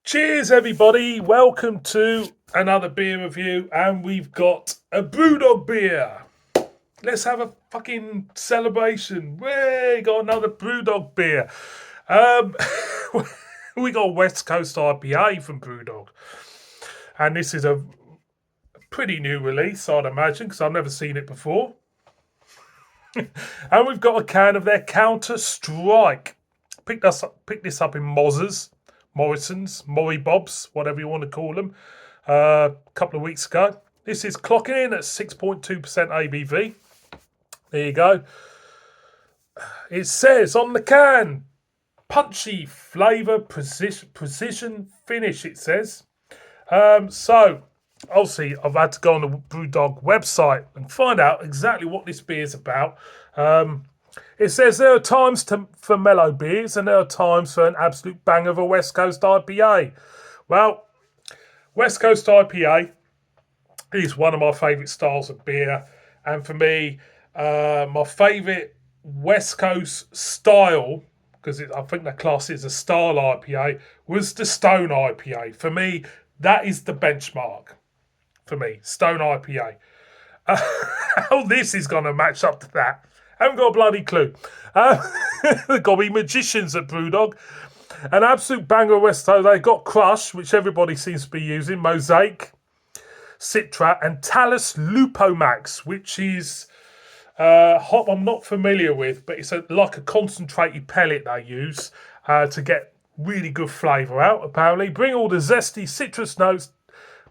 Cheers, everybody. Welcome to another beer review, and we've got a BrewDog beer. Let's have a fucking celebration. We got another BrewDog beer. Um, we got West Coast IPA from BrewDog, and this is a pretty new release, I'd imagine, because I've never seen it before. And we've got a can of their Counter Strike. Picked this up in Morrison's, Morrie Bob's, whatever you want to call them, a couple of weeks ago. This is clocking in at 6.2% ABV. There you go. It says on the can, punchy flavour, precision finish, it says. So, obviously, I've had to go on the BrewDog website and find out exactly what this beer is about. It says there are times for mellow beers and there are times for an absolute bang of a West Coast IPA. Well, West Coast IPA is one of my favourite styles of beer. And for me, my favourite West Coast style, because I think the class is a style IPA, was the Stone IPA. For me, that is the benchmark. For me, Stone IPA. How this is going to match up to that, I haven't got a bloody clue. They've got to be magicians at BrewDog. An absolute banger of West Coast. They've got Crush, which everybody seems to be using, Mosaic, Citra, and Talus Lupomax, which is hop I'm not familiar with, but it's like a concentrated pellet they use to get really good flavour out, apparently. Bring all the zesty citrus notes,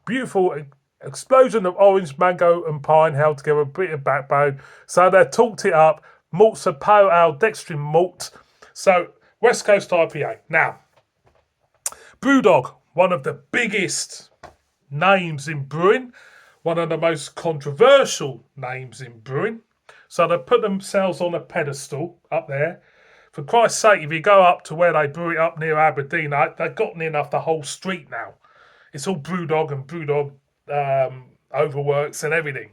beautiful explosion of orange, mango, and pine held together, a bit of backbone. So they talked it up. Malts are pale ale, dextrin malt. So West Coast IPA. Now, BrewDog, one of the biggest names in brewing, one of the most controversial names in brewing. So they put themselves on a pedestal up there. For Christ's sake, if you go up to where they brew it up near Aberdeen, they've gotten enough the whole street now. It's all BrewDog and BrewDog overworks and everything.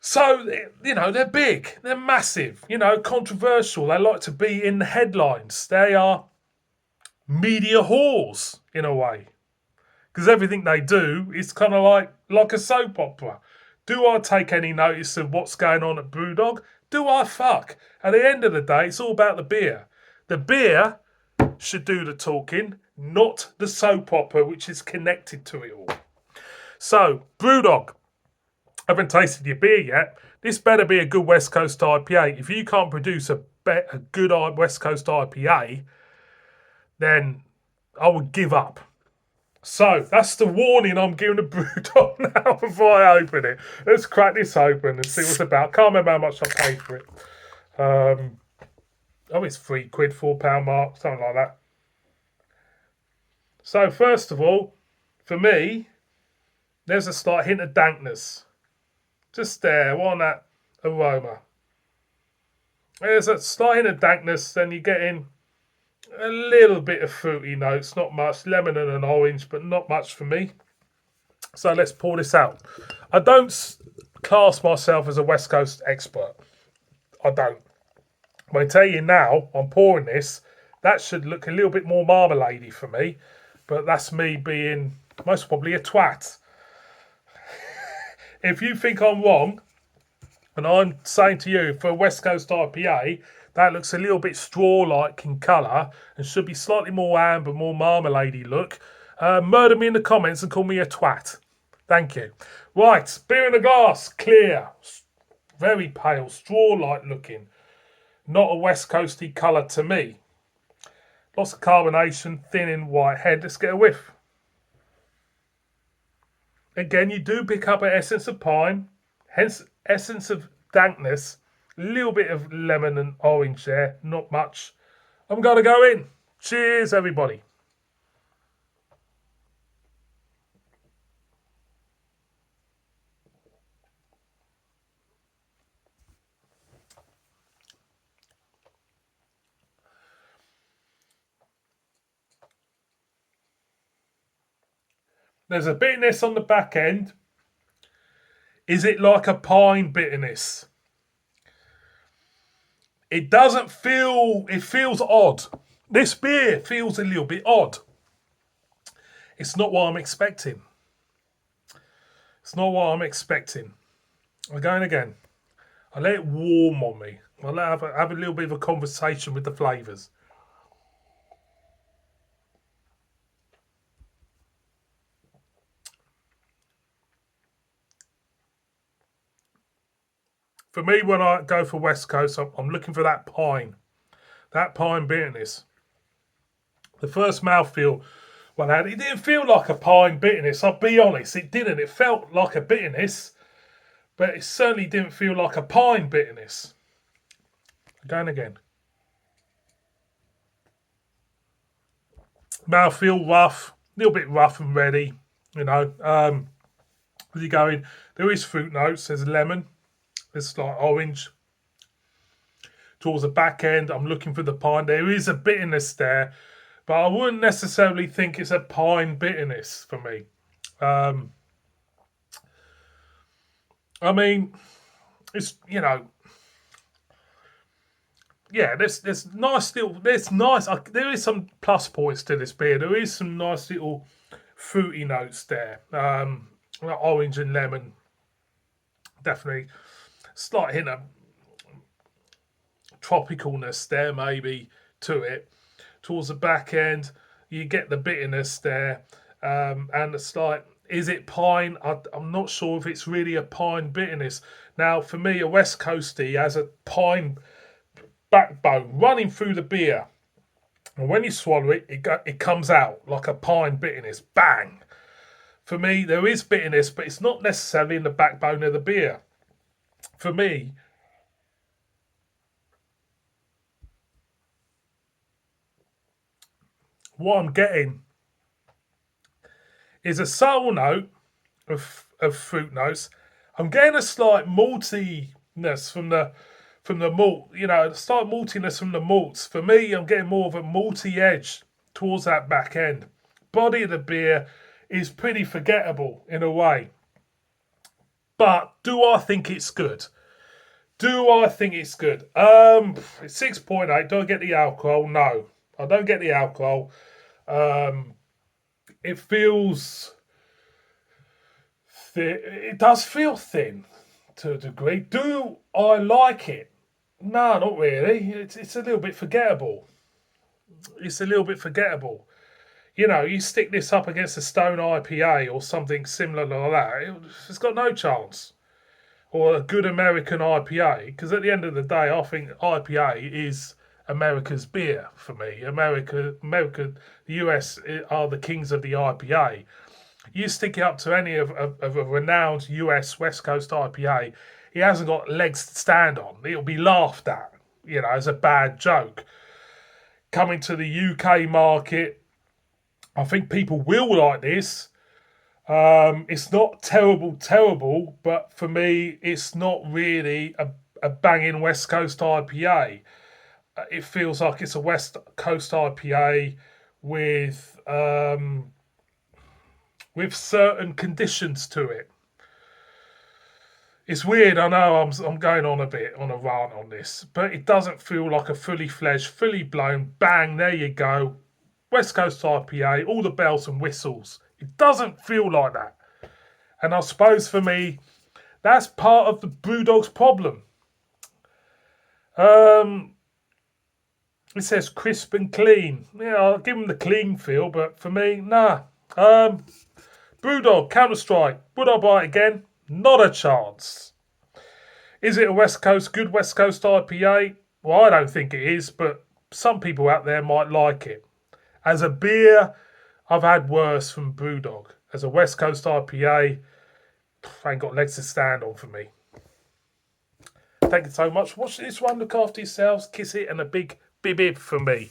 So, they're big, they're massive, controversial. They like to be in the headlines. They are media whores in a way, because everything they do is kind of like a soap opera. Do I take any notice of what's going on at BrewDog? Do I fuck? At the end of the day, it's all about the beer. The beer should do the talking, not the soap opera which is connected to it all. So, BrewDog, I haven't tasted your beer yet. This better be a good West Coast IPA. If you can't produce a good West Coast IPA, then I would give up. So, that's the warning I'm giving to BrewDog now before I open it. Let's crack this open and see what it's about. Can't remember how much I paid for it. It's £3, £4 mark, something like that. So, first of all, for me, there's a slight hint of dankness. Just there, on that aroma. There's a slight hint of dankness, then you get in a little bit of fruity notes, not much, lemon and an orange, but not much for me. So let's pour this out. I don't class myself as a West Coast expert. I don't. But I tell you now, I'm pouring this, that should look a little bit more marmaladey for me, but that's me being most probably a twat. If you think I'm wrong, and I'm saying to you, for a West Coast IPA, that looks a little bit straw-like in colour and should be slightly more amber, more marmalade-y look, murder me in the comments and call me a twat. Thank you. Right, beer in a glass, clear, very pale, straw-like looking. Not a West Coasty colour to me. Lots of carbonation, thin and white head. Let's get a whiff. Again, you do pick up an essence of pine, hence essence of dankness, a little bit of lemon and orange there, not much. I'm going to go in. Cheers, everybody. There's a bitterness on the back end. Is it like a pine bitterness? It doesn't feel, it feels odd. This beer feels a little bit odd. It's not what I'm expecting. It's not what I'm expecting. Again. I let it warm on me. I let have a little bit of a conversation with the flavours. For me, when I go for West Coast, I'm looking for that pine bitterness. The first mouthfeel, well, it didn't feel like a pine bitterness. I'll be honest, it didn't. It felt like a bitterness, but it certainly didn't feel like a pine bitterness. Again. Mouthfeel rough, a little bit rough and ready. You know, as you go in, there is fruit notes. There's lemon. There's like orange. Towards the back end, I'm looking for the pine. There is a bitterness there, but I wouldn't necessarily think it's a pine bitterness for me. I mean, it's yeah. There's nice little. There's nice. There is some plus points to this beer. There is some nice little fruity notes there. Like orange and lemon, definitely. Slight hint of tropicalness there, maybe to it. Towards the back end, you get the bitterness there, and it's like, is it pine? I'm not sure if it's really a pine bitterness. Now, for me, a West Coastie has a pine backbone running through the beer, and when you swallow it, it comes out like a pine bitterness. Bang! For me, there is bitterness, but it's not necessarily in the backbone of the beer. For me, what I'm getting is a subtle note of fruit notes. I'm getting a slight maltiness from the malt. You know, a slight maltiness from the malts. For me, I'm getting more of a malty edge towards that back end. Body of the beer is pretty forgettable in a way. But do I think it's good? Do I think it's good? It's 6.8. Do I get the alcohol? No, I don't get the alcohol. It feels thin. It does feel thin to a degree. Do I like it? No, not really. It's a little bit forgettable. It's a little bit forgettable. You know, you stick this up against a Stone IPA or something similar like that, it's got no chance. Or a good American IPA, because at the end of the day, I think IPA is America's beer for me. The US are the kings of the IPA. You stick it up to any of a renowned US West Coast IPA, it hasn't got legs to stand on. It'll be laughed at, as a bad joke. Coming to the UK market, I think people will like this. It's not terrible, but for me, it's not really a banging West Coast IPA. It feels like it's a West Coast IPA with certain conditions to it. It's weird. I know I'm going on a bit on a rant on this, but it doesn't feel like a fully fledged, fully blown bang. There you go, West Coast IPA, all the bells and whistles. It doesn't feel like that, and I suppose for me, that's part of the BrewDog's problem. It says crisp and clean. Yeah, I'll give them the clean feel, but for me, nah. BrewDog, Counter-Strike. Would I buy it again? Not a chance. Is it a good West Coast IPA? Well, I don't think it is, but some people out there might like it. As a beer, I've had worse from BrewDog. As a West Coast IPA, ain't got legs to stand on for me. Thank you so much for watching this one. Look after yourselves, kiss it, and a big bib for me.